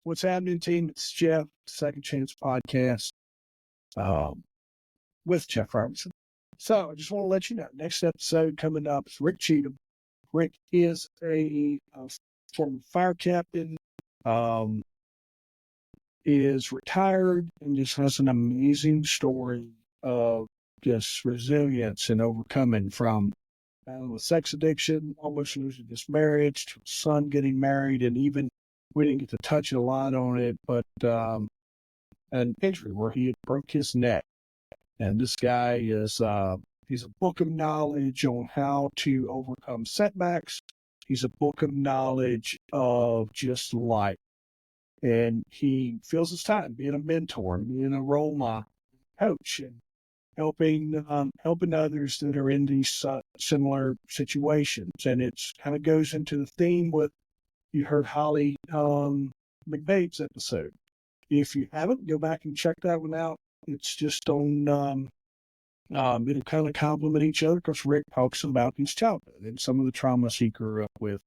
What's happening, team? It's Jeff, Second Chance Podcast, with Jeff Robinson. So I just want to let you know, next episode coming up is Rick Cheatham. Rick is a former fire captain, is retired, and just has an amazing story of just resilience and overcoming from with sex addiction, almost losing his marriage, to his son getting married, and even we didn't get to touch a lot on it, but an injury where he had broke his neck. And this guy is he's a book of knowledge on how to overcome setbacks. He's a book of knowledge of just life. And he fills his time being a mentor, being a role model, coach, and helping others that are in these similar situations. And it's kind of goes into the theme with, you heard Holly McBabe's episode. If you haven't, go back and check that one out. It's just on, it'll kind of complement each other because Rick talks about his childhood and some of the traumas he grew up with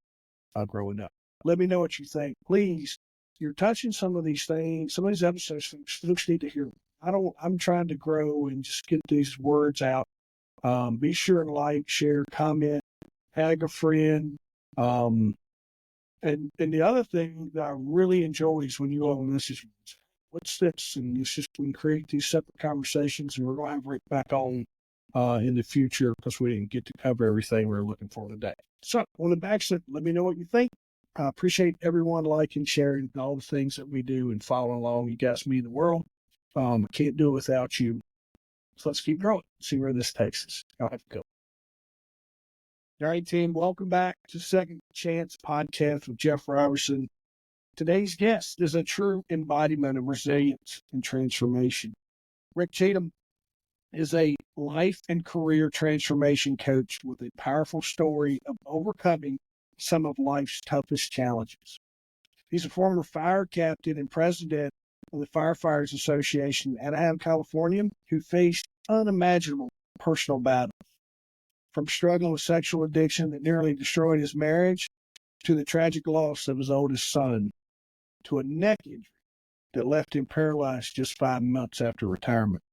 growing up. Let me know what you think. Please, you're touching some of these things, some of these episodes, folks need to hear. I'm trying to grow and just get these words out. Be sure and like, share, comment, tag a friend. And the other thing that I really enjoy is when you all message me, what's this? And it's just, we can create these separate conversations, and we're going to have Rick back on in the future because we didn't get to cover everything we were looking for today. So on the backstep, let me know what you think. I appreciate everyone liking, sharing, all the things that we do and following along. You guys mean the world. I can't do it without you. So let's keep growing. See where this takes us. I'll have to go. All right, team. Welcome back to Second Chance Podcast with Jeff Robertson. Today's guest is a true embodiment of resilience and transformation. Rick Cheatham is a life and career transformation coach with a powerful story of overcoming some of life's toughest challenges. He's a former fire captain and president of the Firefighters Association in Anaheim, California, who faced unimaginable personal battles, from struggling with sexual addiction that nearly destroyed his marriage, to the tragic loss of his oldest son, to a neck injury that left him paralyzed just 5 months after retirement.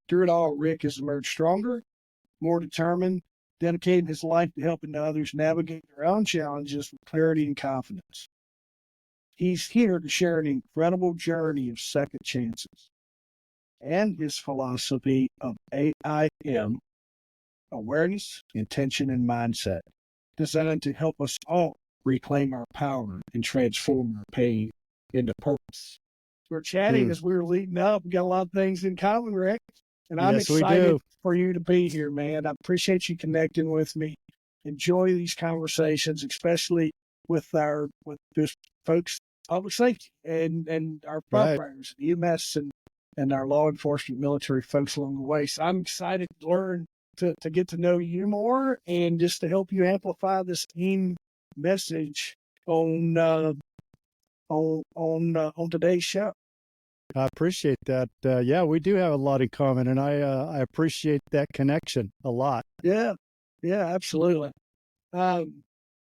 Through it all, Rick has emerged stronger, more determined, dedicating his life to helping others navigate their own challenges with clarity and confidence. He's here to share an incredible journey of second chances and his philosophy of AIM, awareness, intention, and mindset, designed to help us all reclaim our power and transform our pain into purpose. We're chatting as we were leading up. We got a lot of things in common, Rick, and I'm excited for you to be here, man. I appreciate you connecting with me. Enjoy these conversations, especially with this folks, public safety and our firefighters, EMS, and our law enforcement, military folks along the way. So I'm excited to learn, to get to know you more, and just to help you amplify this AIM message on today's show. I appreciate that. Yeah, we do have a lot in common, and I appreciate that connection a lot. Yeah, absolutely. You'll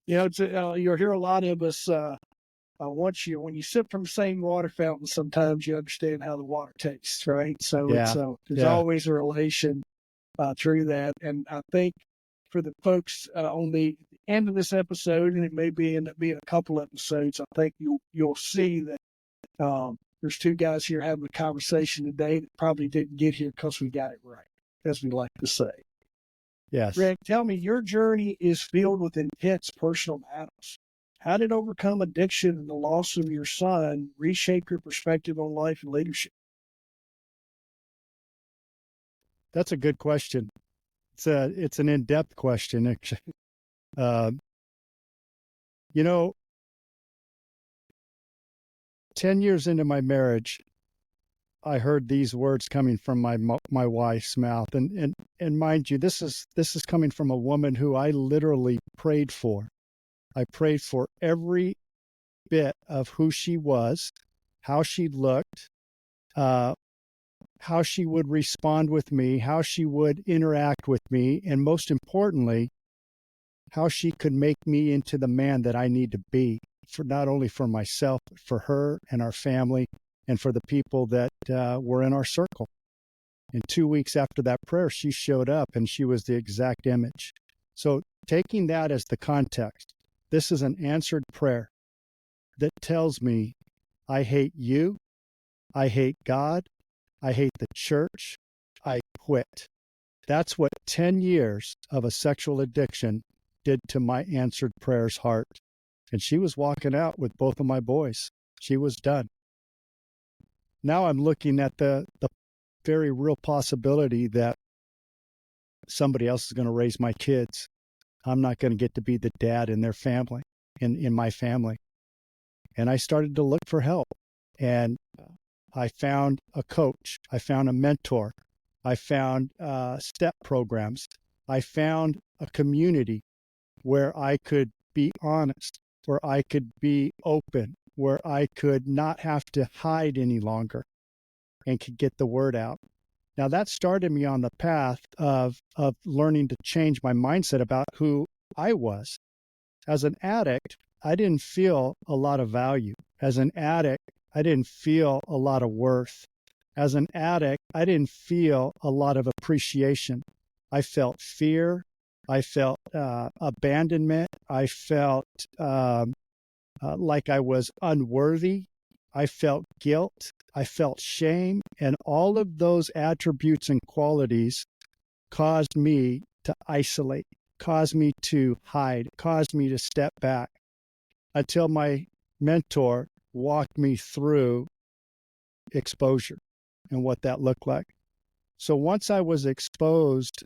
hear a lot of us. When you sip from the same water fountain, sometimes you understand how the water tastes, right? So there's always a relation through that. And I think for the folks on the end of this episode, and it may end up being a couple episodes, I think you'll see that there's two guys here having a conversation today that probably didn't get here because we got it right, as we like to say. Yes. Rick, tell me, your journey is filled with intense personal battles. How did overcome addiction and the loss of your son reshape your perspective on life and leadership? That's a good question. It's an in-depth question, actually. 10 years into my marriage, I heard these words coming from my wife's mouth, and mind you, this is coming from a woman who I literally prayed for. I prayed for every bit of who she was, how she looked, how she would respond with me, how she would interact with me, and most importantly, how she could make me into the man that I need to be for not only for myself, but for her and our family and for the people that were in our circle. And 2 weeks after that prayer, she showed up and she was the exact image. So taking that as the context, this is an answered prayer that tells me I hate you, I hate God, I hate the church, I quit. That's what 10 years of a sexual addiction did to my answered prayer's heart. And she was walking out with both of my boys. She was done. Now I'm looking at the very real possibility that somebody else is going to raise my kids. I'm not going to get to be the dad in their family, in my family. And I started to look for help. And I found a coach. I found a mentor. I found step programs. I found a community where I could be honest, where I could be open, where I could not have to hide any longer and could get the word out. Now that started me on the path of learning to change my mindset about who I was. As an addict, I didn't feel a lot of value. As an addict, I didn't feel a lot of worth. As an addict, I didn't feel a lot of appreciation. I felt fear. I felt abandonment. I felt like I was unworthy. I felt guilt. I felt shame. And all of those attributes and qualities caused me to isolate, caused me to hide, caused me to step back until my mentor walked me through exposure and what that looked like. So once I was exposed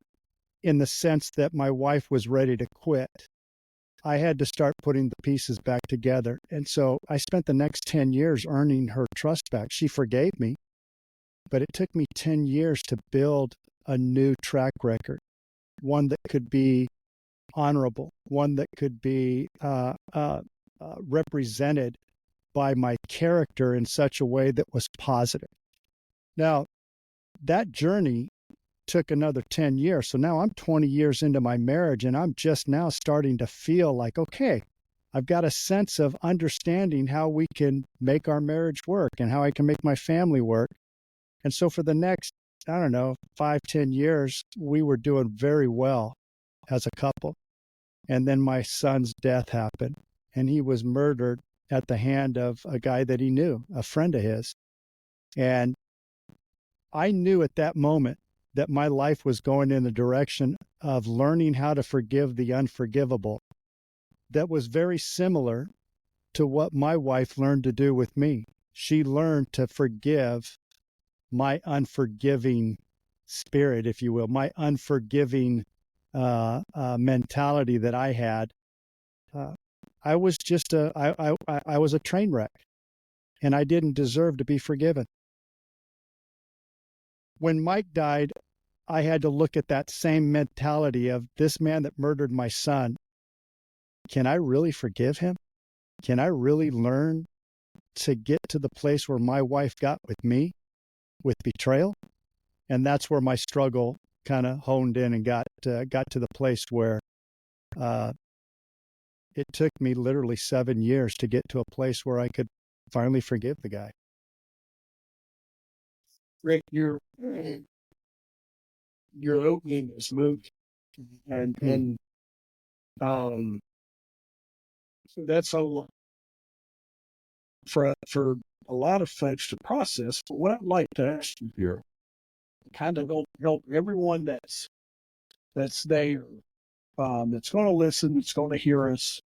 in the sense that my wife was ready to quit, I had to start putting the pieces back together. And so I spent the next 10 years earning her trust back. She forgave me, but it took me 10 years to build a new track record, one that could be honorable, one that could be represented by my character in such a way that was positive. Now, that journey took another 10 years. So now I'm 20 years into my marriage and I'm just now starting to feel like, okay, I've got a sense of understanding how we can make our marriage work and how I can make my family work. And so for the next, 5-10 years, we were doing very well as a couple. And then my son's death happened and he was murdered at the hand of a guy that he knew, a friend of his. And I knew at that moment that my life was going in the direction of learning how to forgive the unforgivable. That was very similar to what my wife learned to do with me. She learned to forgive my unforgiving spirit, if you will, my unforgiving mentality that I had. I was just I was a train wreck, and I didn't deserve to be forgiven. When Mike died, I had to look at that same mentality of this man that murdered my son. Can I really forgive him? Can I really learn to get to the place where my wife got with me, with betrayal? And that's where my struggle kind of honed in and got to the place where it took me literally 7 years to get to a place where I could finally forgive the guy. Rick, your opening is moving, and that's a lot for a lot of folks to process. But what I'd like to ask you here, kind of help everyone that's there, that's going to listen, that's going to hear us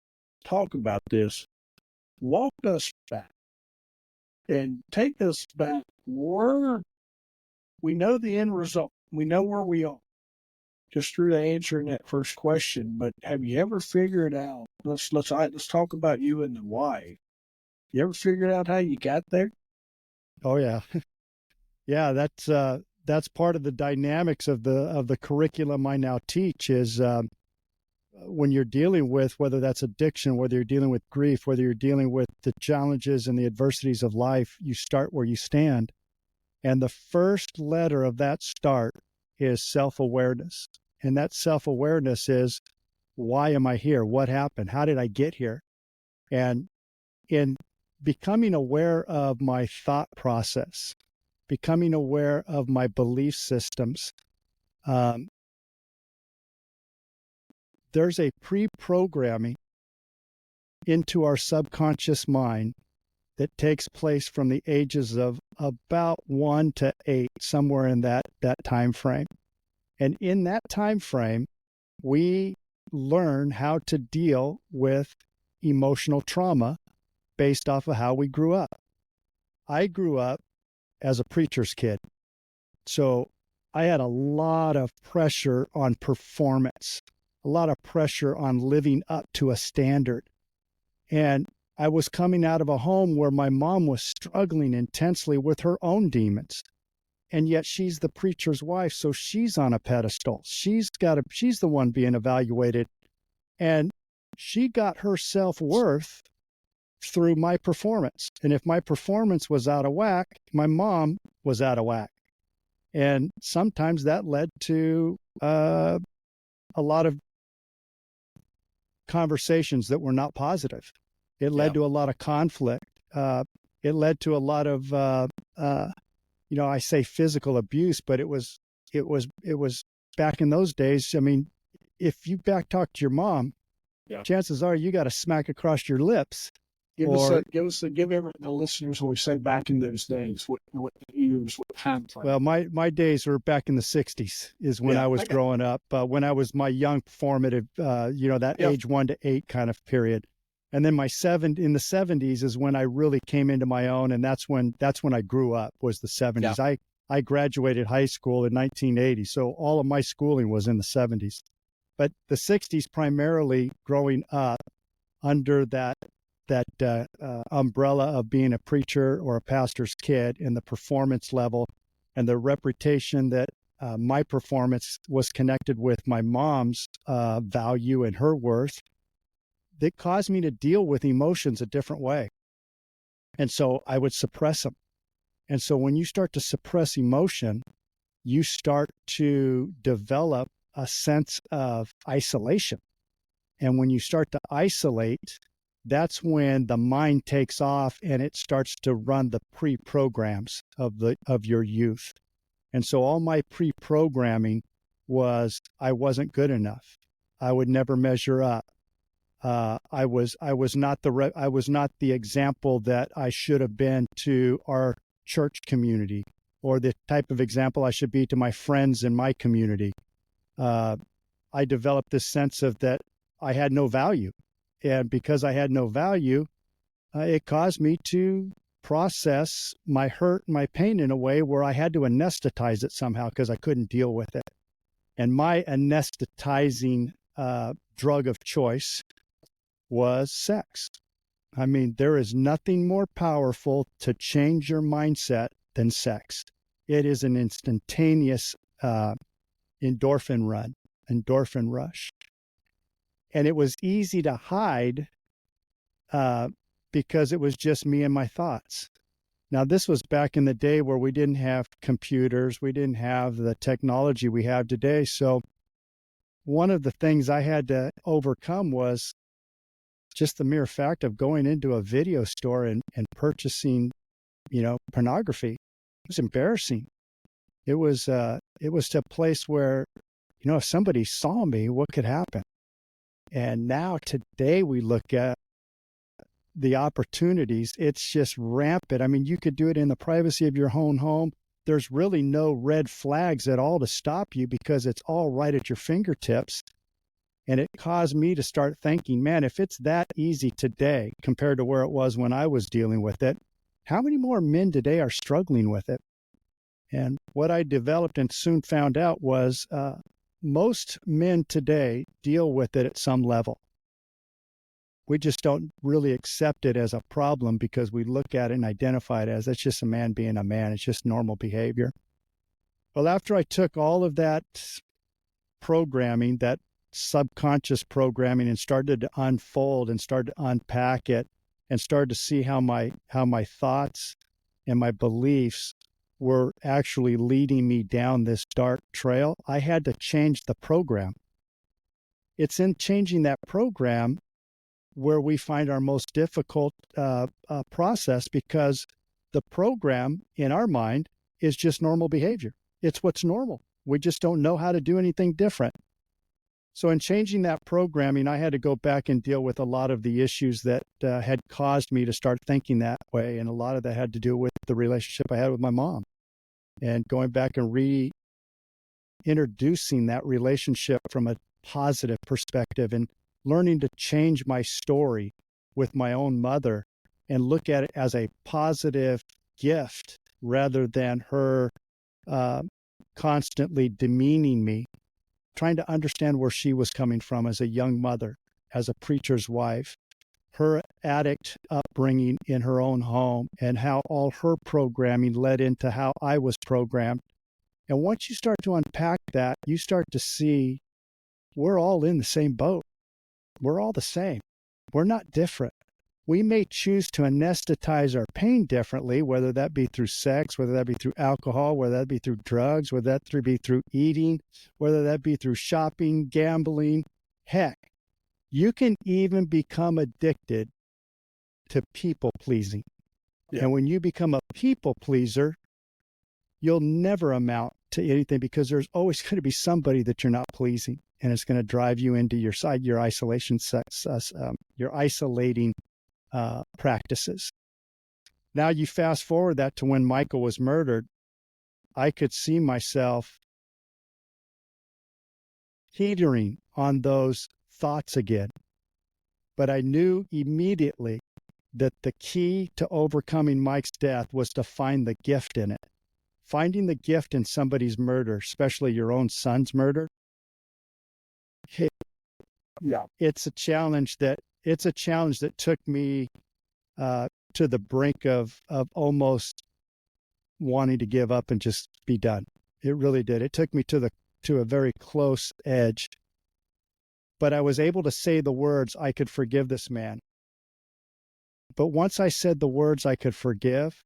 talk about this, walk us back and take us back where we know the end result. We know where we are just through the answering that first question. But have you ever figured out? Let's talk about you and the why. You ever figured out how you got there? Oh yeah, yeah. That's part of the dynamics of the curriculum I now teach is when you're dealing with whether that's addiction, whether you're dealing with grief, whether you're dealing with the challenges and the adversities of life, you start where you stand. And the first letter of that start is self-awareness. And that self-awareness is, why am I here? What happened? How did I get here? And in becoming aware of my thought process, becoming aware of my belief systems, there's a pre-programming into our subconscious mind that takes place from the ages of about 1 to 8, somewhere in that time frame. And in that time frame, we learn how to deal with emotional trauma based off of how we grew up. I grew up as a preacher's kid, so I had a lot of pressure on performance, a lot of pressure on living up to a standard. And I was coming out of a home where my mom was struggling intensely with her own demons. And yet she's the preacher's wife, so she's on a pedestal. She's the one being evaluated. And she got her self-worth through my performance. And if my performance was out of whack, my mom was out of whack. And sometimes that led to a lot of conversations that were not positive. It led to a lot of conflict. It led to a lot of, I say physical abuse, but it was back in those days. I mean, if you backtalk to your mom, chances are you got a smack across your lips. Give the listeners what we say back in those days, what years, what time frame. Well, my days were back in the 60s is when I was growing up, when I was my young formative, that age 1 to 8 kind of period. And then in the 70s is when I really came into my own. And that's when I grew up, was the 70s. Yeah. I graduated high school in 1980. So all of my schooling was in the 70s, but the 60s primarily growing up under that umbrella of being a preacher or a pastor's kid, and the performance level and the reputation that my performance was connected with my mom's value and her worth, that caused me to deal with emotions a different way. And so I would suppress them. And so when you start to suppress emotion, you start to develop a sense of isolation. And when you start to isolate, that's when the mind takes off and it starts to run the pre-programs of your youth. And so all my pre-programming was, I wasn't good enough. I would never measure up. I was not the example that I should have been to our church community, or the type of example I should be to my friends in my community. I developed this sense of that I had no value. And because I had no value, it caused me to process my hurt, my pain in a way where I had to anesthetize it somehow because I couldn't deal with it. And my anesthetizing drug of choice was sex. I mean, there is nothing more powerful to change your mindset than sex. It is an instantaneous endorphin rush. And it was easy to hide because it was just me and my thoughts. Now, this was back in the day where we didn't have computers. We didn't have the technology we have today. So one of the things I had to overcome was just the mere fact of going into a video store and purchasing, pornography. It was embarrassing. It was to a place where, if somebody saw me, what could happen? And now today we look at the opportunities. It's just rampant. I mean, you could do it in the privacy of your own home. There's really no red flags at all to stop you because it's all right at your fingertips. And it caused me to start thinking, man, if it's that easy today compared to where it was when I was dealing with it, how many more men today are struggling with it? And what I developed and soon found out was most men today deal with it at some level. We just don't really accept it as a problem because we look at it and identify it as, it's just a man being a man. It's just normal behavior. Well, after I took all of that programming, that subconscious programming, and started to unfold and started to unpack it and started to see how my thoughts and my beliefs were actually leading me down this dark trail, I had to change the program. It's in changing that program where we find our most difficult process, because the program in our mind is just normal behavior. It's what's normal. We just don't know how to do anything different. So in changing that programming, I had to go back and deal with a lot of the issues that had caused me to start thinking that way. And a lot of that had to do with the relationship I had with my mom, and going back and reintroducing that relationship from a positive perspective, and learning to change my story with my own mother and look at it as a positive gift rather than her constantly demeaning me, trying to understand where she was coming from as a young mother, as a preacher's wife, her addict upbringing in her own home, and how all her programming led into how I was programmed. And once you start to unpack that, you start to see we're all in the same boat. We're all the same. We're not different. We may choose to anesthetize our pain differently, whether that be through sex, whether that be through alcohol, whether that be through drugs, whether that be through eating, whether that be through shopping, gambling. Heck, you can even become addicted to people pleasing. Yeah. And when you become a people pleaser, you'll never amount to anything, because there's always going to be somebody that you're not pleasing, and it's going to drive you into your isolating practices. Now you fast forward that to when Michael was murdered. I could see myself teetering on those thoughts again, but I knew immediately that the key to overcoming Mike's death was to find the gift in it. Finding the gift in somebody's murder, especially your own son's murder, it's a challenge that took me to the brink of almost wanting to give up and just be done. It really did. It took me to a very close edge. But I was able to say the words, I could forgive this man. But once I said the words, I could forgive,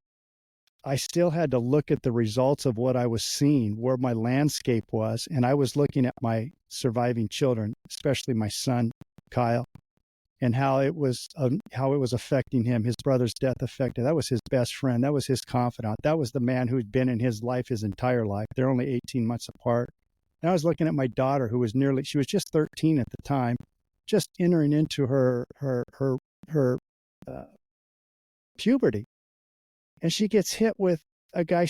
I still had to look at the results of what I was seeing, where my landscape was. And I was looking at my surviving children, especially my son, Kyle, and how it was affecting him. His brother's death affected. That was his best friend. That was his confidant. That was the man who'd been in his life his entire life. They're only 18 months apart. And I was looking at my daughter, who was she was just 13 at the time, just entering into her puberty. And she gets hit with a guy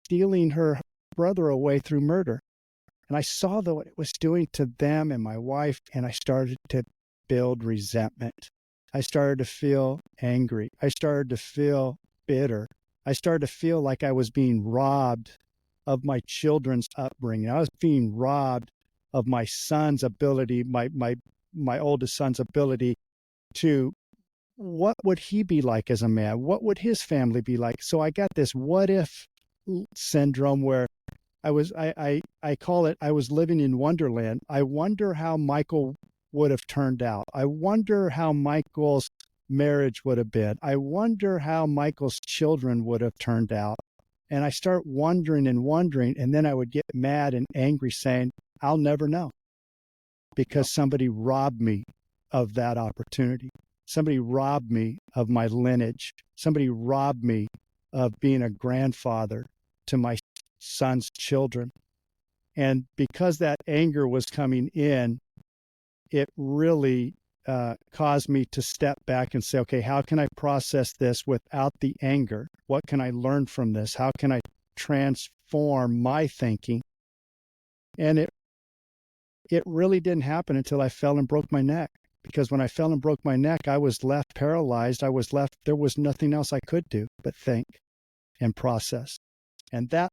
stealing her brother away through murder. And I saw what it was doing to them and my wife, and I started to build resentment. I started to feel angry. I started to feel bitter. I started to feel like I was being robbed of my children's upbringing. I was being robbed of my son's ability, my oldest son's ability to, what would he be like as a man? What would his family be like? So I got this what if syndrome where I call it, I was living in Wonderland. I wonder how Michael would have turned out. I wonder how Michael's marriage would have been. I wonder how Michael's children would have turned out. And I start wondering, and then I would get mad and angry saying, I'll never know, because somebody robbed me of that opportunity. Somebody robbed me of my lineage. Somebody robbed me of being a grandfather to my son's children. And because that anger was coming in, it really caused me to step back and say, okay, how can I process this without the anger? What can I learn from this? How can I transform my thinking? And it really didn't happen until I fell and broke my neck. Because when I fell and broke my neck, I was left paralyzed. There was nothing else I could do but think and process. And that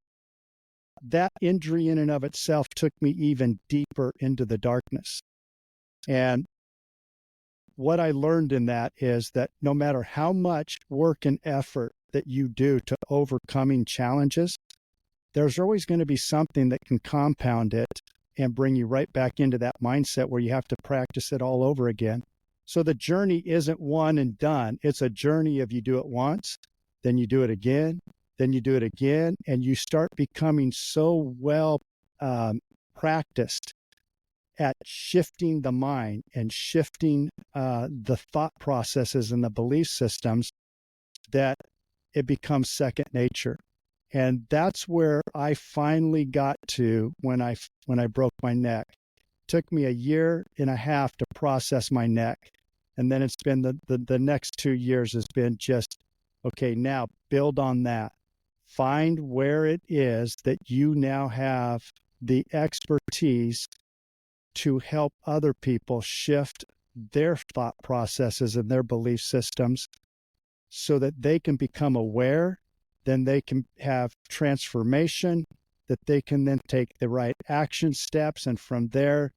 injury in and of itself took me even deeper into the darkness. And what I learned in that is that no matter how much work and effort that you do to overcoming challenges, there's always going to be something that can compound it and bring you right back into that mindset where you have to practice it all over again. So the journey isn't one and done. It's a journey of, you do it once, then you do it again, then you do it again, and you start becoming so well practiced at shifting the mind and shifting the thought processes and the belief systems that it becomes second nature. And that's where I finally got to when I broke my neck. It took me 1.5 years to process my neck. And then it's been the next 2 years has been just, okay, now build on that. Find where it is that you now have the expertise to help other people shift their thought processes and their belief systems so that they can become aware, then they can have transformation, that they can then take the right action steps, and from there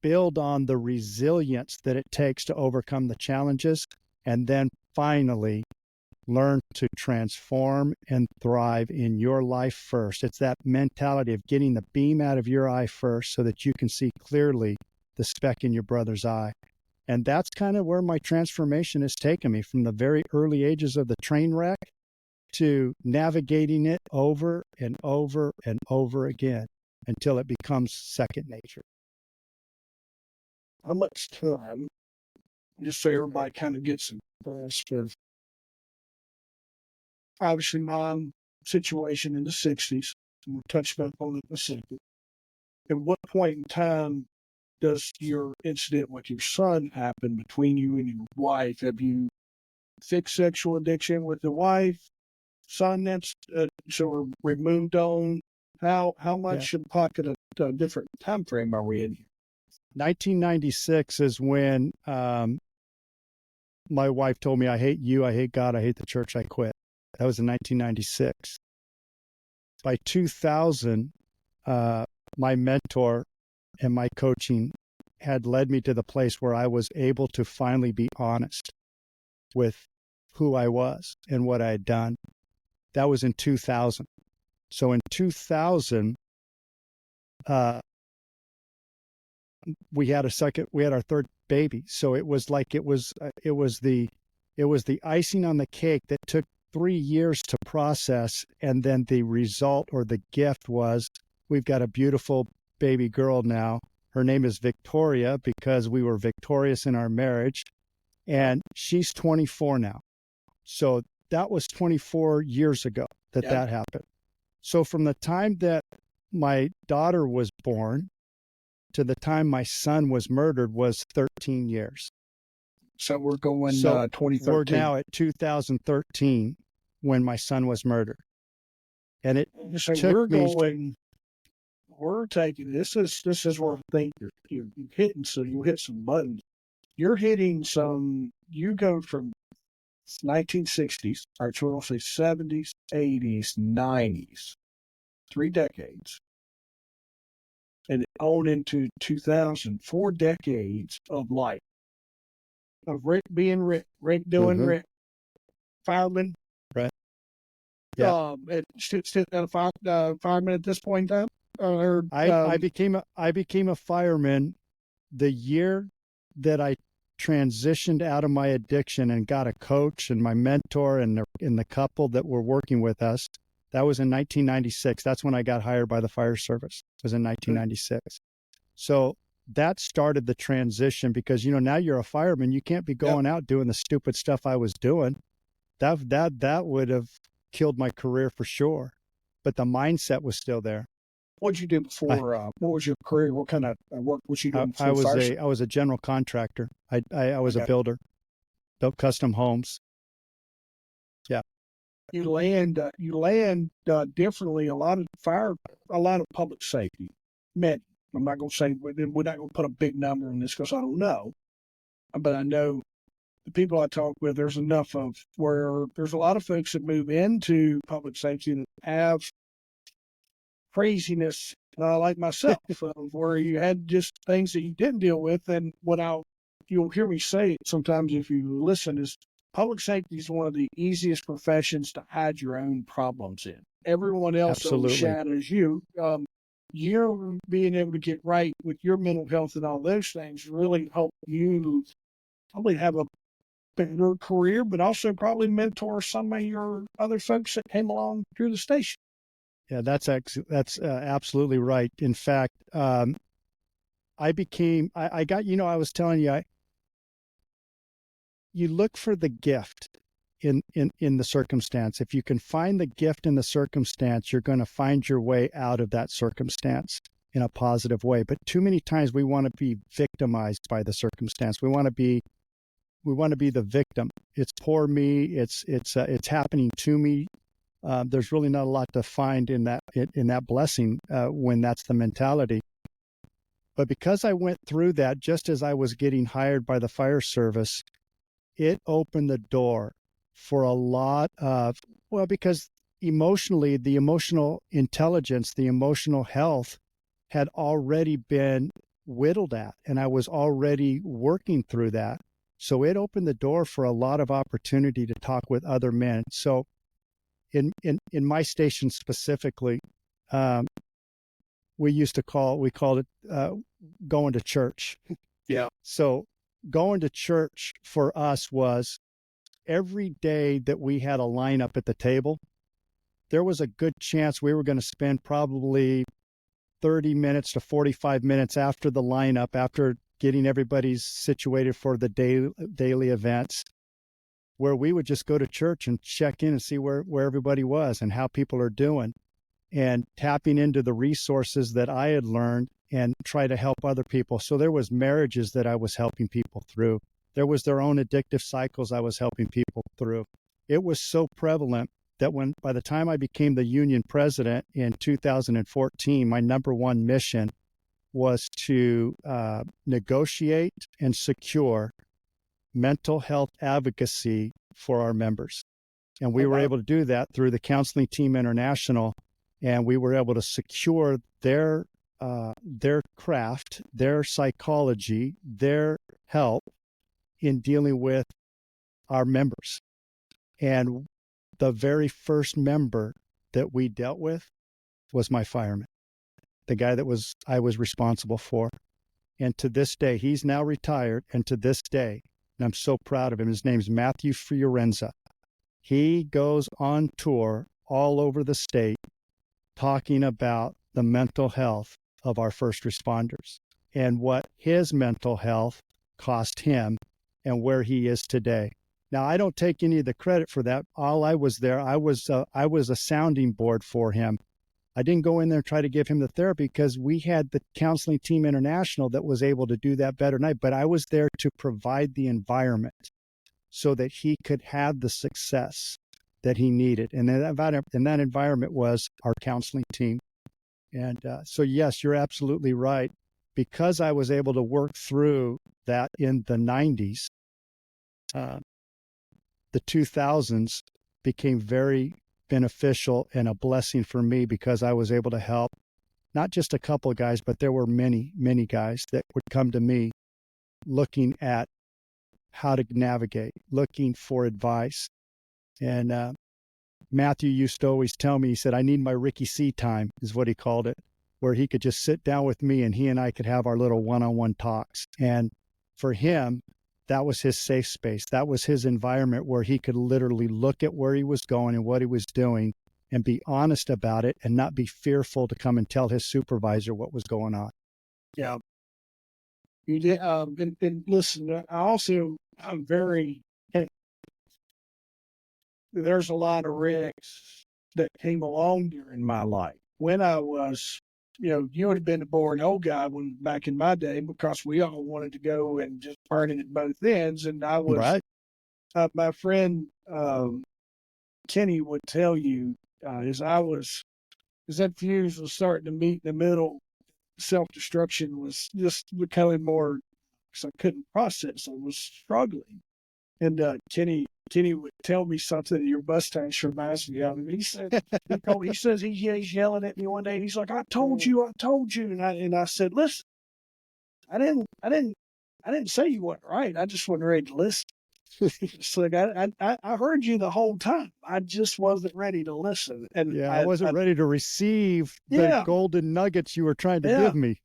build on the resilience that it takes to overcome the challenges, and then finally learn to transform and thrive in your life first. It's that mentality of getting the beam out of your eye first so that you can see clearly the speck in your brother's eye. And that's kind of where my transformation has taken me, from the very early ages of the train wreck to navigating it over and over and over again until it becomes second nature. How much time, just so everybody kind of gets a grasp of, obviously, my situation in the 60s, and we'll touch back on it in a second. At what point in time does your incident with your son happen between you and your wife? Have you fixed sexual addiction with the wife? Son, that's sort of removed on? How much in pocket of different time frame are we in here? 1996 is when my wife told me, I hate you, I hate God, I hate the church, I quit. That was in 1996. By 2000, my mentor and my coaching had led me to the place where I was able to finally be honest with who I was and what I had done. That was in 2000. So in 2000, we had our third baby. So it was like it was the icing on the cake that took 3 years to process, and then the result or the gift was we've got a beautiful baby girl now. Her name is Victoria because we were victorious in our marriage, and she's 24 now. So that was 24 years ago that happened. So from the time that my daughter was born to the time my son was murdered was 13 years. So we're going 2013. We're now at 2013 when my son was murdered. And it so took we're taking, this is where I think you're hitting, so you hit some buttons. You're hitting some, you go from 1960s, or so we'll say 70s, 80s, 90s, 3 decades, and on into 2000, 4 decades of life. Of Rick being Rick doing Rick, fireman. Right. Yeah. Fireman at this point in time. I became a fireman the year that I transitioned out of my addiction and got a coach and my mentor and the couple that were working with us. That was in 1996. That's when I got hired by the fire service. It was in 1996. So that started the transition because, now you're a fireman. You can't be going out doing the stupid stuff I was doing. That would have killed my career for sure. But the mindset was still there. What did you do before? What was your career? What kind of work was you doing before I was a general contractor. I was a builder, built custom homes. Yeah. You land differently. A lot of public safety. I'm not going to say, we're not going to put a big number on this because I don't know. But I know the people I talk with, there's enough of where there's a lot of folks that move into public safety that have craziness, like myself, where you had just things that you didn't deal with. And you'll hear me say it sometimes if you listen, is public safety is one of the easiest professions to hide your own problems in. Everyone else overshadows you. You being able to get right with your mental health and all those things really help you probably have a better career, but also probably mentor some of your other folks that came along through the station. Yeah, that's absolutely right. In fact, I got, I was telling you, you look for the gift in the circumstance. If you can find the gift in the circumstance, you're going to find your way out of that circumstance in a positive way. But too many times we want to be victimized by the circumstance. We want to be the victim. It's poor me. It's happening to me. There's really not a lot to find in that blessing when that's the mentality. But because I went through that just as I was getting hired by the fire service, it opened the door for a lot of, well, because emotionally, the emotional intelligence, the emotional health had already been whittled at, and I was already working through that. So it opened the door for a lot of opportunity to talk with other men. So in my station specifically, we called it going to church. Yeah. So going to church for us was every day that we had a lineup at the table, there was a good chance we were going to spend probably 30 minutes to 45 minutes after the lineup, after getting everybody's situated for the daily events, where we would just go to church and check in and see where everybody was and how people are doing, and tapping into the resources that I had learned and try to help other people. So there was marriages that I was helping people through. There was their own addictive cycles I was helping people through. It was so prevalent that by the time I became the union president in 2014, my number one mission was to negotiate and secure mental health advocacy for our members. And we were able to do that through the Counseling Team International, and we were able to secure their craft, their psychology, their help in dealing with our members. And the very first member that we dealt with was my fireman, the guy that I was responsible for. And to this day, he's now retired, and to this day, and I'm so proud of him, his name's Matthew Fiorenza. He goes on tour all over the state talking about the mental health of our first responders and what his mental health cost him and where he is today. Now, I don't take any of the credit for that. All I was there, I was a sounding board for him. I didn't go in there and try to give him the therapy because we had the Counseling Team International that was able to do that better than I, but I was there to provide the environment so that he could have the success that he needed. And that environment was our counseling team. And so, yes, you're absolutely right. Because I was able to work through that in the 90s, the 2000s became very beneficial and a blessing for me because I was able to help not just a couple of guys, but there were many, many guys that would come to me looking at how to navigate, looking for advice. And Matthew used to always tell me, he said, I need my Ricky C time, is what he called it, where he could just sit down with me and he and I could have our little one-on-one talks. And for him, that was his safe space. That was his environment where he could literally look at where he was going and what he was doing and be honest about it and not be fearful to come and tell his supervisor what was going on. Yeah. You did, and listen, I'm very, there's a lot of risks that came along during my life. When I was, you would have been a boring old guy back in my day, because we all wanted to go and just burn it at both ends. And I was, right. My friend Kenny would tell you, as that fuse was starting to meet in the middle, self-destruction was just becoming more, because I couldn't process. I was struggling. And Kenny would tell me something that your mustache reminds me of. And he said, he says he's yelling at me one day. He's like, I told you. And I said, listen, I didn't say you weren't right. I just wasn't ready to listen. It's like, I heard you the whole time. I just wasn't ready to listen. And yeah, I wasn't ready to receive the golden nuggets you were trying to give me.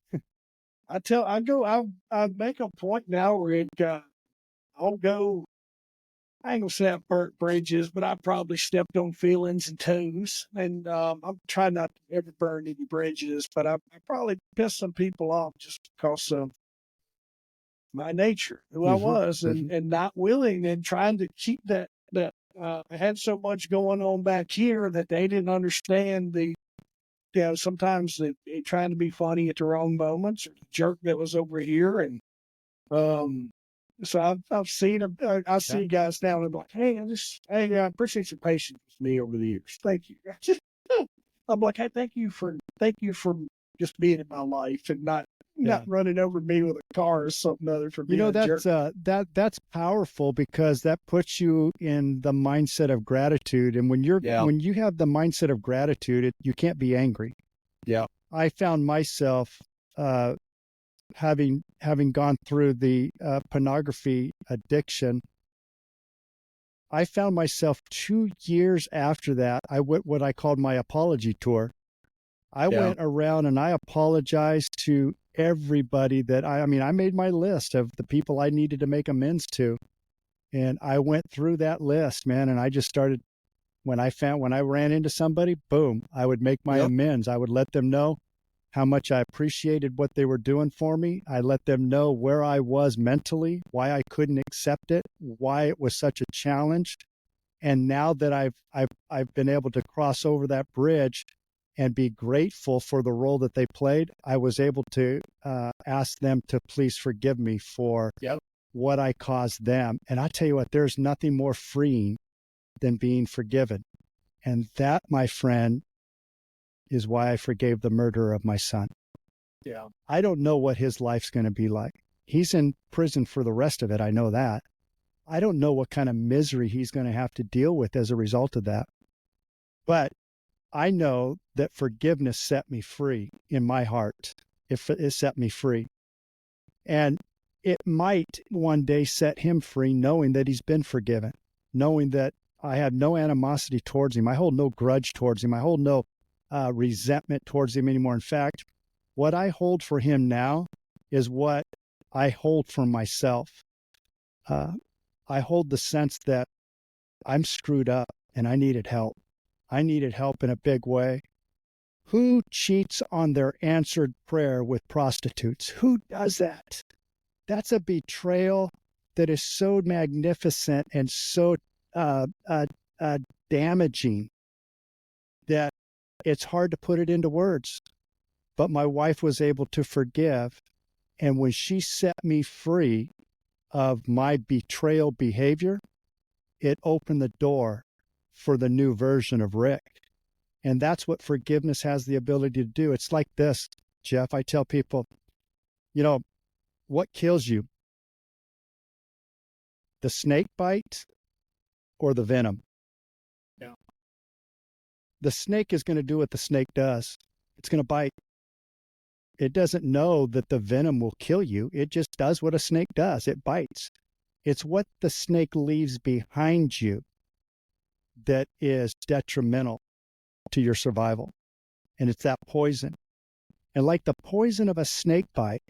I make a point now where I'll go I ain't gonna say I've burnt bridges, but I probably stepped on feelings and toes. And I'm trying not to ever burn any bridges, but I probably pissed some people off just because of my nature, who I Hmm. was, Hmm. and not willing and trying to keep that I had so much going on back here that they didn't understand the sometimes they trying to be funny at the wrong moments, or the jerk that was over here. And um so I've seen I Yeah. see guys now and I'm like, hey, I appreciate your patience with me over the years. Thank you. I'm like, hey, thank you for just being in my life and not Yeah. running over me with a car or something other for You being know, a jerk. that's powerful because that puts you in the mindset of gratitude. And Yeah. when you have the mindset of gratitude, you can't be angry. Yeah. I found myself uh, having gone through the pornography addiction. I found myself 2 years after that. I went what I called my apology tour. I Yeah. went around and I apologized to everybody that I mean, I made my list of the people I needed to make amends to. And I went through that list, man, and I just started when I ran into somebody, boom, I would make my Yep. amends. I would let them know how much I appreciated what they were doing for me. I let them know where I was mentally, why I couldn't accept it, why it was such a challenge. And now that I've been able to cross over that bridge and be grateful for the role that they played, I was able to ask them to please forgive me for Yep. what I caused them. And I tell you what, there's nothing more freeing than being forgiven. And that, my friend, is why I forgave the murderer of my son. Yeah. I don't know what his life's going to be like. He's in prison for the rest of it. I know that. I don't know what kind of misery he's going to have to deal with as a result of that. But I know that forgiveness set me free in my heart. It set me free. And it might one day set him free, knowing that he's been forgiven, knowing that I have no animosity towards him. I hold no grudge towards him. I hold no resentment towards him anymore. In fact, what I hold for him now is what I hold for myself. Uh, I hold the sense that I'm screwed up and I needed help. I needed help in a big way. Who cheats on their answered prayer with prostitutes? Who does that? That's a betrayal that is so magnificent and so uh, uh, uh, damaging that it's hard to put it into words. But my wife was able to forgive. And when she set me free of my betrayal behavior, it opened the door for the new version of Rick. And that's what forgiveness has the ability to do. It's like this, Jeff. I tell people, you know, what kills you? The snake bite or the venom? Yeah. The snake is going to do what the snake does. It's going to bite. It doesn't know that the venom will kill you. It just does what a snake does. It bites. It's what the snake leaves behind you that is detrimental to your survival. And it's that poison. And like the poison of a snake bite,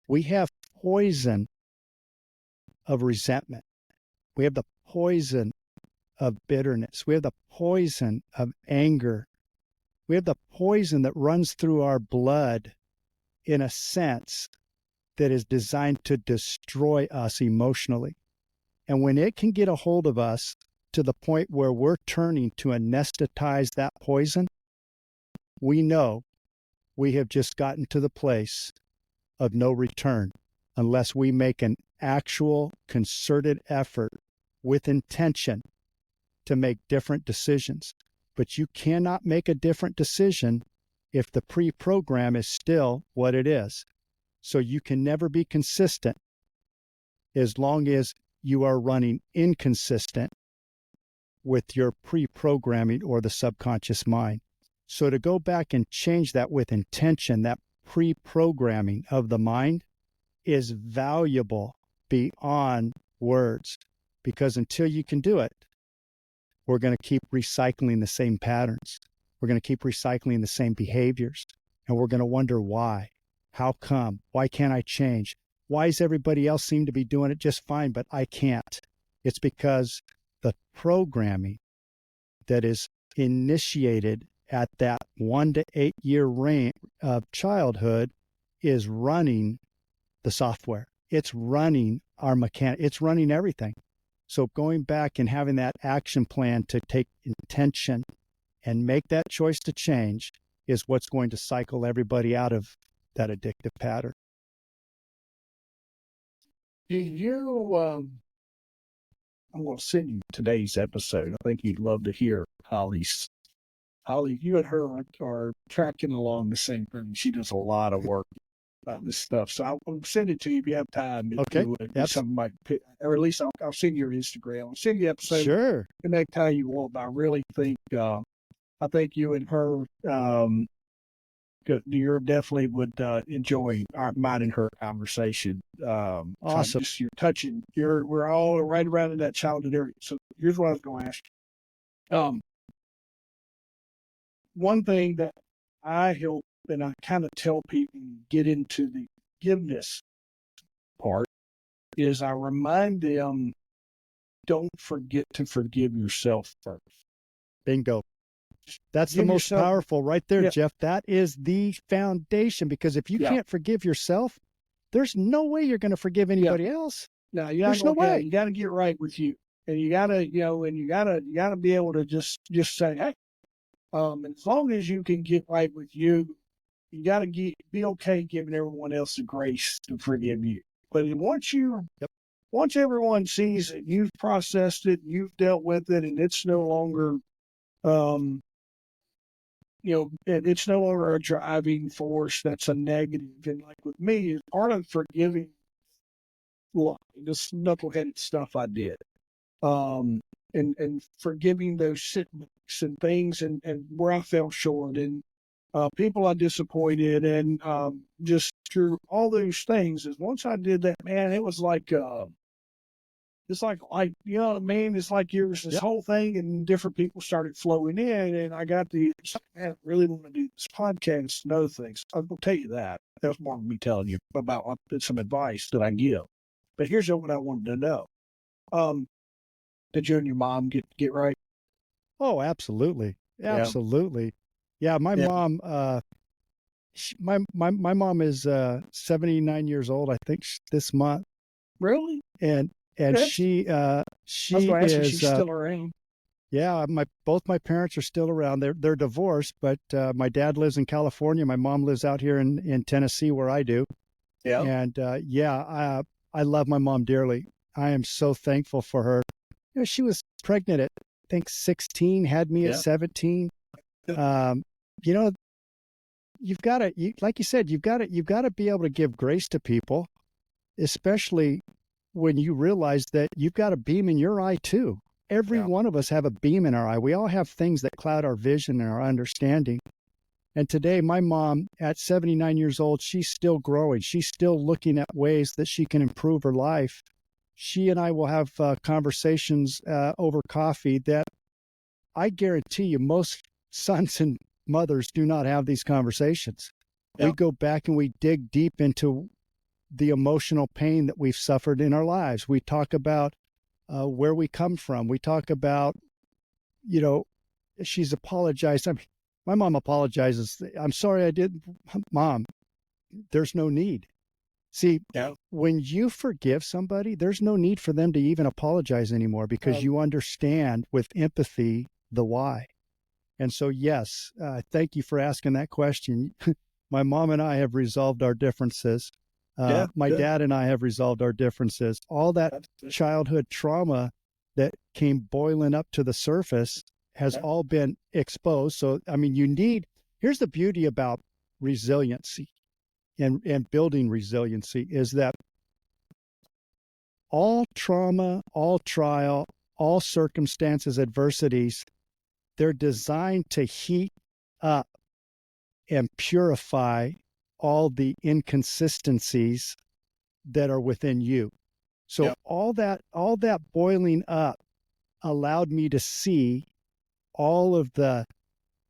we have poison of resentment. We have the poison of bitterness. We have the poison of anger. We have the poison that runs through our blood in a sense that is designed to destroy us emotionally. And when it can get a hold of us to the point where we're turning to anesthetize that poison, we know we have just gotten to the place of no return unless we make an actual concerted effort with intention to make different decisions. But you cannot make a different decision if the pre-program is still what it is. So you can never be consistent as long as you are running inconsistent with your pre-programming or the subconscious mind. So to go back and change that with intention, that pre-programming of the mind is valuable beyond words, because until you can do it, we're going to keep recycling the same patterns. We're going to keep recycling the same behaviors, and we're going to wonder why. How come? Why can't I change? Why does everybody else seem to be doing it just fine, but I can't? It's because the programming that is initiated at that 1 to 8 year range of childhood is running the software. It's running our mechanic. It's running everything. So going back and having that action plan to take intention and make that choice to change is what's going to cycle everybody out of that addictive pattern. I'm going to send you today's episode. I think you'd love to hear Holly's. Holly, you and her are tracking along the same thing. She does a lot of work about this stuff. So I'll send it to you if you have time. Okay. Something might pick, or at least I'll send you your Instagram. I'll send you the episode. Sure. Connect how you want. But I really think, I think you and her, you definitely would enjoy mine and her conversation. Awesome. We're all right around in that childhood area. So here's what I was going to ask you. One thing that I help and I kind of tell people get into the forgiveness part is I remind them, don't forget to forgive yourself first. Bingo. That's the most powerful right there, yeah. Jeff. That is the foundation, because if you can't forgive yourself, there's no way you're going to forgive anybody else. No, there's no way. You got to get right with you, and you got to, and you got to be able to just say, hey, and as long as you can get right with you, you got to be okay giving everyone else the grace to forgive you. But once everyone sees it, you've processed it, you've dealt with it, and it's no longer, it's no longer a driving force that's a negative. And like with me, part of forgiving this knuckleheaded stuff I did, and forgiving those setbacks and things and where I fell short and people I disappointed and just through all those things. Is once I did that, man, it was like it's like you know what I mean? It's like there's this whole thing and different people started flowing in, and I got man, I really want to do this podcast and other things. I will tell you that. That was more than me telling you about some advice that I give. But here's what I wanted to know. Did you and your mom get right? Oh, absolutely. Absolutely. Yeah, my mom, my mom is 79 years old, I think, this month. Really? And she is she's still around. Yeah, both my parents are still around. They're divorced, but my dad lives in California. My mom lives out here in Tennessee, where I do. Yeah. And I love my mom dearly. I am so thankful for her. She was pregnant at, I think, 16, had me at 17. You've got to, like you said, you've got to be able to give grace to people, especially when you realize that you've got a beam in your eye too. Every one of us have a beam in our eye. We all have things that cloud our vision and our understanding. And today, my mom, at 79 years old, she's still growing. She's still looking at ways that she can improve her life. She and I will have conversations over coffee that I guarantee you most sons and mothers do not have these conversations. We go back and we dig deep into the emotional pain that we've suffered in our lives. We talk about where we come from. We talk about, she's apologized. My mom apologizes. I'm sorry I did. Mom, there's no need. See, when you forgive somebody, there's no need for them to even apologize anymore, because you understand with empathy the why. And so, yes, thank you for asking that question. My mom and I have resolved our differences. My dad and I have resolved our differences. All that childhood trauma that came boiling up to the surface has all been exposed. So, I mean, here's the beauty about resiliency and building resiliency is that all trauma, all trial, all circumstances, adversities, they're designed to heat up and purify all the inconsistencies that are within you. So all that boiling up allowed me to see all of the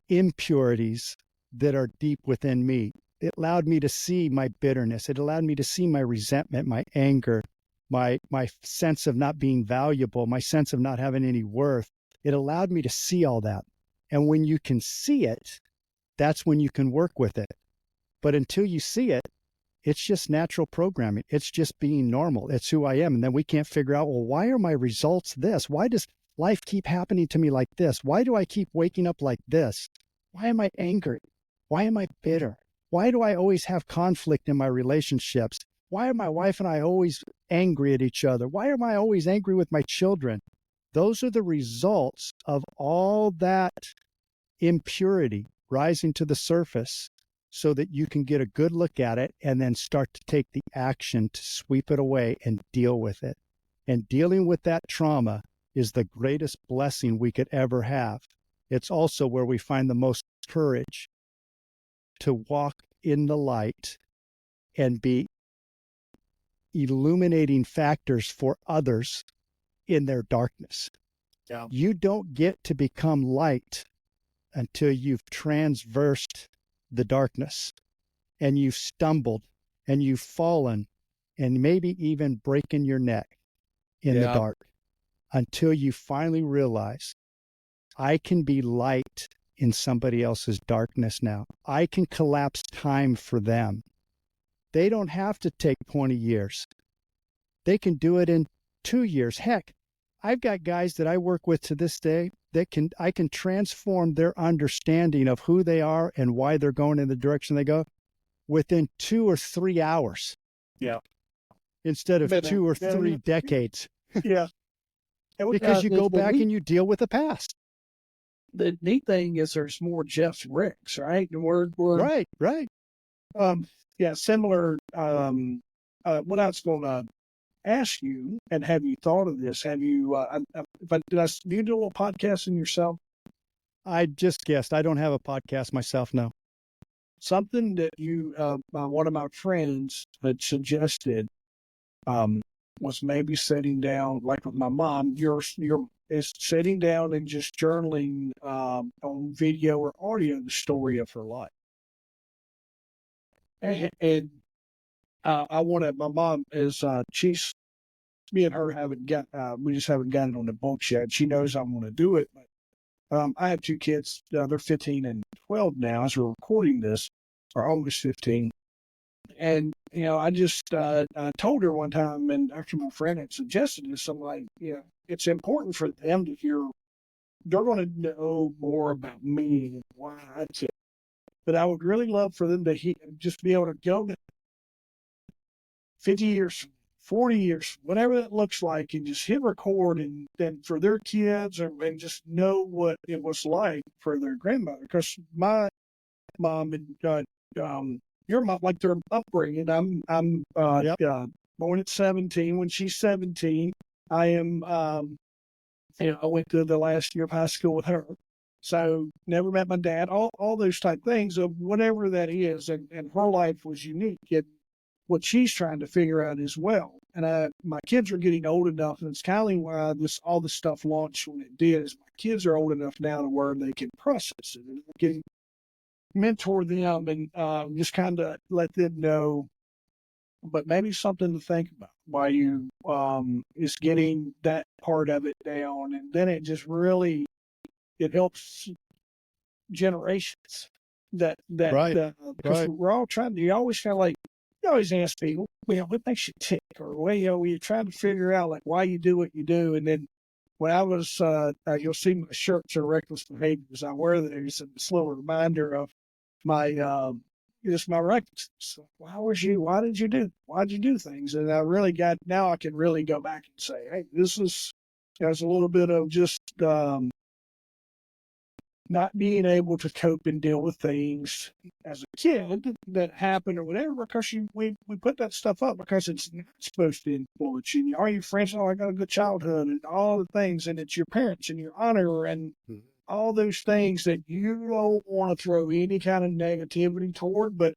impurities that are deep within me. It allowed me to see my bitterness. It allowed me to see my resentment, my anger. my sense of not being valuable, my sense of not having any worth. It allowed me to see all that. And when you can see it, that's when you can work with it. But until you see it, it's just natural programming. It's just being normal. It's who I am. And then we can't figure out, well, why are my results this? Why does life keep happening to me like this? Why do I keep waking up like this? Why am I angry? Why am I bitter? Why do I always have conflict in my relationships? Why are my wife and I always angry at each other? Why am I always angry with my children? Those are the results of all that impurity rising to the surface, so that you can get a good look at it and then start to take the action to sweep it away and deal with it. And dealing with that trauma is the greatest blessing we could ever have. It's also where we find the most courage to walk in the light and be illuminating factors for others in their darkness. Yeah. You don't get to become light until you've transversed the darkness and you've stumbled and you've fallen and maybe even breaking your neck in the dark, until you finally realize, I can be light in somebody else's darkness now. I can collapse time for them. They don't have to take 20 years. They can do it in 2 years. Heck, I've got guys that I work with to this day that I can transform their understanding of who they are and why they're going in the direction they go within 2 or 3 hours. Yeah. Instead of 2 or 3 decades. Yeah. Because you go back and you deal with the past. The neat thing is there's more Jeff Ricks, right? And we're right. Yeah, similar. What I was going to ask you, and have you thought of this? Have you? Do you do a little podcasting yourself? I just guessed. I don't have a podcast myself, no. Something that you, one of my friends had suggested, was maybe sitting down, like with my mom. Is sitting down and just journaling on video or audio the story of her life. And I want to. My mom is she's me and her haven't got we just haven't gotten it on the books yet. She knows I want to do it, but I have 2 kids. They're 15 and 12 now as we're recording this, or almost 15. And I just I told her one time, and after my friend had suggested this, I'm like, it's important for them to hear. They're going to know more about me and why I did. But I would really love for them to just be able to go 50 years, 40 years, whatever that looks like, and just hit record, and then for their kids, and just know what it was like for their grandmother. Because my mom and your mom, like their upbringing, I'm born at 17. When she's 17, I am, I went to the last year of high school with her. So never met my dad, all those type things of whatever that is. And her life was unique. And what she's trying to figure out as well. And my kids are getting old enough, and it's kind of why all this stuff launched when it did, is my kids are old enough now to where they can process it and can mentor them and just kind of let them know. But maybe something to think about while you is getting that part of it down, and then it just really it helps generations because we're all trying to. You always kind of like you always ask people, what makes you tick, or you're trying to figure out like why you do what you do, and then when I was you'll see my shirts are reckless behaviors. I wear those, and it's a little reminder of my just my recklessness. Why did you do things? And I really now I can really go back and say, hey, there's a little bit of just not being able to cope and deal with things as a kid that happened or whatever, because we put that stuff up because it's not supposed to influence you. All your friends, I got a good childhood and all the things, and it's your parents and your honor and all those things that you don't want to throw any kind of negativity toward, but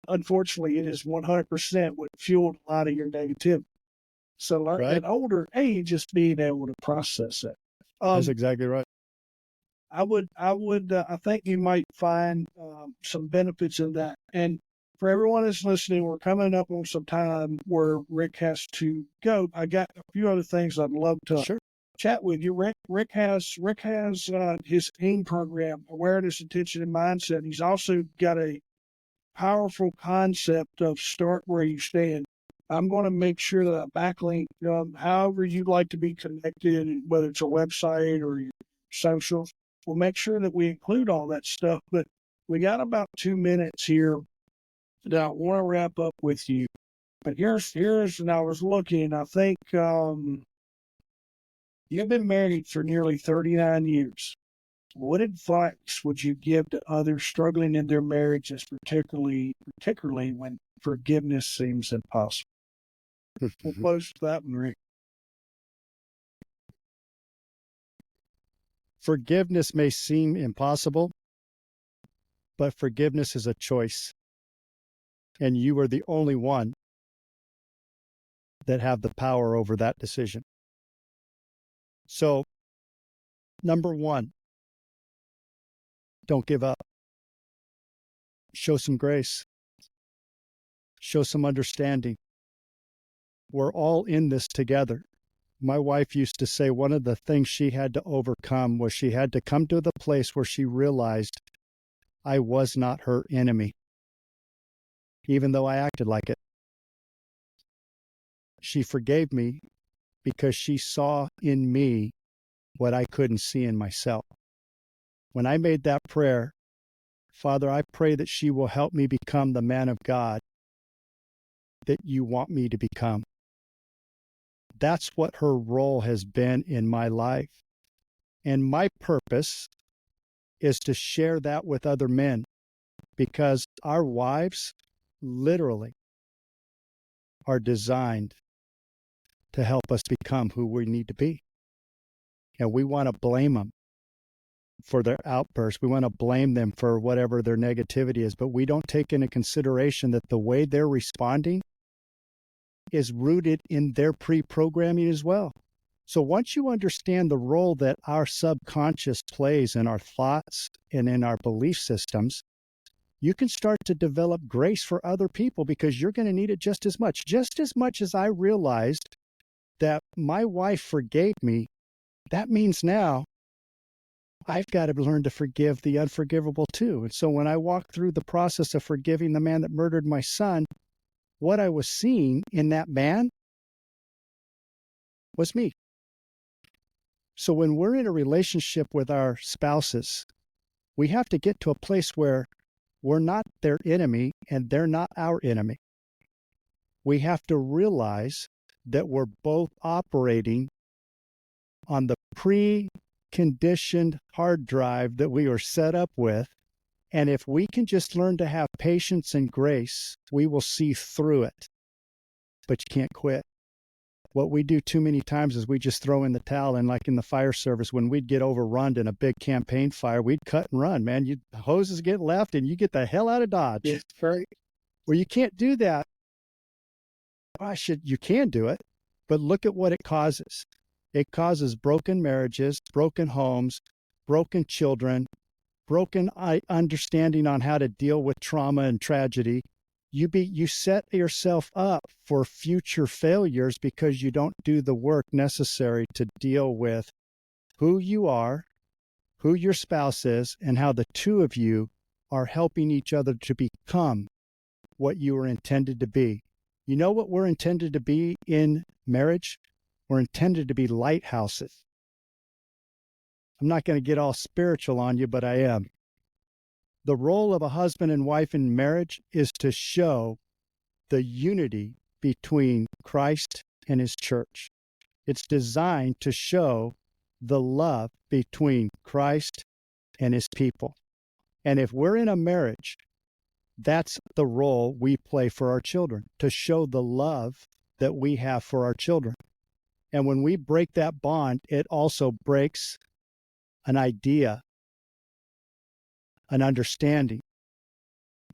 unfortunately, it is 100% what fueled a lot of your negativity. So at older age, just being able to process it. That's exactly right. I think you might find some benefits in that. And for everyone that's listening, we're coming up on some time where Rick has to go. I got a few other things I'd love to Sure. chat with you. Rick has his AIM program, awareness, attention, and mindset. He's also got a powerful concept of start where you stand. I'm going to make sure that I backlink, however you'd like to be connected, whether it's a website or your socials. We'll make sure that we include all that stuff. But we got about 2 minutes here that I want to wrap up with you. But and I was looking, I think you've been married for nearly 39 years. What advice would you give to others struggling in their marriages, particularly when forgiveness seems impossible? We'll close with that one, Rick. Forgiveness may seem impossible, but forgiveness is a choice. And you are the only one that have the power over that decision. So, number one, don't give up. Show some grace. Show some understanding. We're all in this together. My wife used to say one of the things she had to overcome was she had to come to the place where she realized I was not her enemy, even though I acted like it. She forgave me because she saw in me what I couldn't see in myself. When I made that prayer, Father, I pray that she will help me become the man of God that you want me to become. That's what her role has been in my life. And my purpose is to share that with other men, because our wives literally are designed to help us become who we need to be. And we want to blame them for their outbursts. We want to blame them for whatever their negativity is, but we don't take into consideration that the way they're responding is rooted in their pre-programming as well. So once you understand the role that our subconscious plays in our thoughts and in our belief systems, you can start to develop grace for other people, because you're going to need it just as much. Just as much as I realized that my wife forgave me, that means now I've got to learn to forgive the unforgivable too. And so when I walked through the process of forgiving the man that murdered my son, what I was seeing in that man was me. So when we're in a relationship with our spouses, we have to get to a place where we're not their enemy and they're not our enemy. We have to realize that we're both operating on the preconditioned hard drive that we were set up with. And if we can just learn to have patience and grace, we will see through it. But you can't quit. What we do too many times is we just throw in the towel. And like in the fire service, when we'd get overrun in a big campaign fire, we'd cut and run, man. Hoses get left and you get the hell out of Dodge. Yes, right. Well, you can't do that. You can do it, but look at what it causes. It causes broken marriages, broken homes, broken children, broken understanding on how to deal with trauma and tragedy. You set yourself up for future failures because you don't do the work necessary to deal with who you are, who your spouse is, and how the two of you are helping each other to become what you were intended to be. You know what we're intended to be in marriage? We're intended to be lighthouses. I'm not going to get all spiritual on you, but I am. The role of a husband and wife in marriage is to show the unity between Christ and his church. It's designed to show the love between Christ and his people. And if we're in a marriage, that's the role we play for our children, to show the love that we have for our children. And when we break that bond, it also breaks an idea, an understanding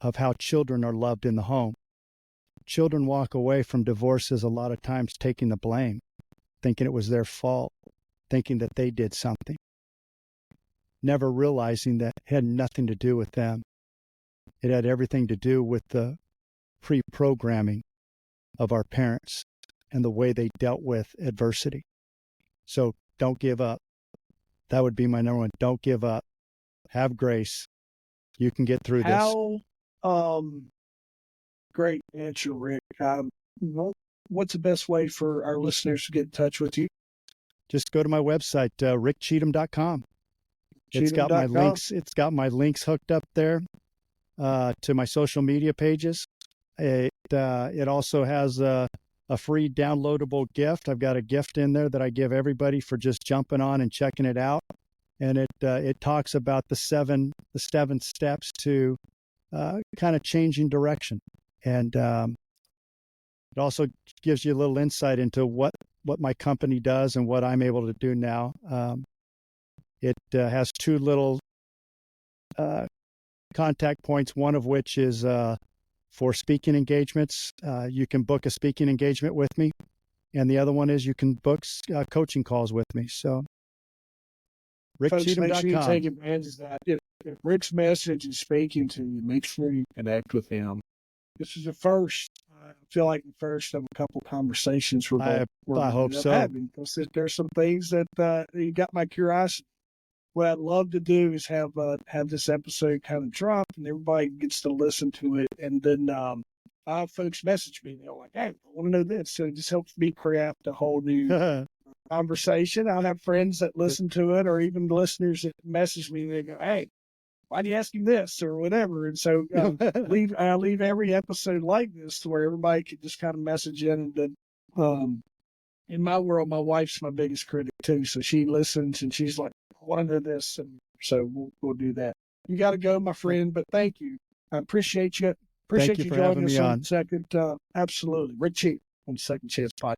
of how children are loved in the home. Children walk away from divorces a lot of times taking the blame, thinking it was their fault, thinking that they did something, never realizing that it had nothing to do with them. It had everything to do with the pre-programming of our parents and the way they dealt with adversity. So don't give up. That would be my number one. Don't give up. Have grace. You can get through this. Great answer, Rick. What's the best way for our listeners to get in touch with you? Just go to my website, rickcheatham.com. It's got my links. It's got my links hooked up there to my social media pages. It also has a free downloadable gift. I've got a gift in there that I give everybody for just jumping on and checking it out. And it talks about the seven steps to kind of changing direction. And it also gives you a little insight into what my company does and what I'm able to do now. It has two little contact points, one of which is for speaking engagements. You can book a speaking engagement with me. And the other one is you can book coaching calls with me. So rickcheatham.com. Make sure you take advantage of that. If Rick's message is speaking to you, make sure you connect with him. This is the first. I feel like the first of a couple conversations we're I hope so. having. Because there's some things that you got my curiosity. What I'd love to do is have this episode kind of drop, and everybody gets to listen to it, and then folks message me. They're like, "Hey, I want to know this." So it just helps me craft a whole new conversation. I'll have friends that listen to it, or even listeners that message me. And they go, "Hey, why do you ask him this?" or whatever. And so I leave every episode like this to where everybody can just kind of message in. And then in my world, my wife's my biggest critic too. So she listens and she's like, "I want to know this." And so we'll do that. You got to go, my friend, but thank you. I appreciate you. Appreciate you for joining having us me on on. Second. Absolutely. Rick Cheatham on Second Chance Podcast.